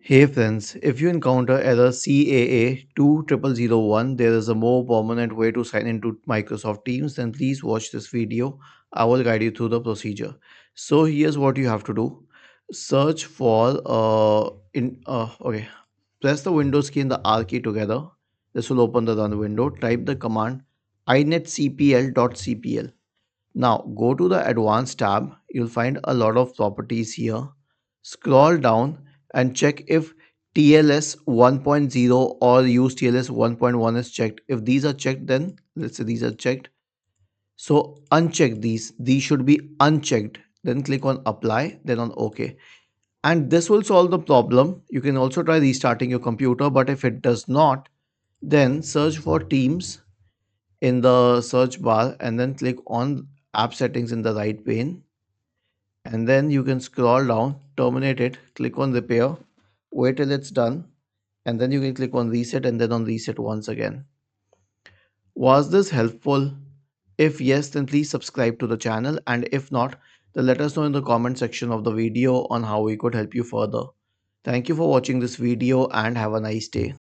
Hey friends, if you encounter error caa20001, there is a more permanent way to sign into Microsoft Teams, then please watch this video. I will guide you through the procedure. So here's what you have to do. Search for press the Windows key and the R key together. This will open the run window. Type the command inetcpl.cpl. Now go to the advanced tab. You'll find a lot of properties here. Scroll down and check if TLS 1.0 or use TLS 1.1 is checked. If these are checked, then let's say these are checked. So uncheck these. These should be unchecked. Then click on apply, then on OK. And this will solve the problem. You can also try restarting your computer, but if it does not, then search for Teams in the search bar and then click on app settings in the right pane, and then you can scroll down, terminate it, click on repair, wait till it's done, and then you can click on reset and then on reset once again. Was this helpful? If yes, then please subscribe to the channel, and if not, then let us know in the comment section of the video on how we could help you further. Thank you for watching this video and have a nice day.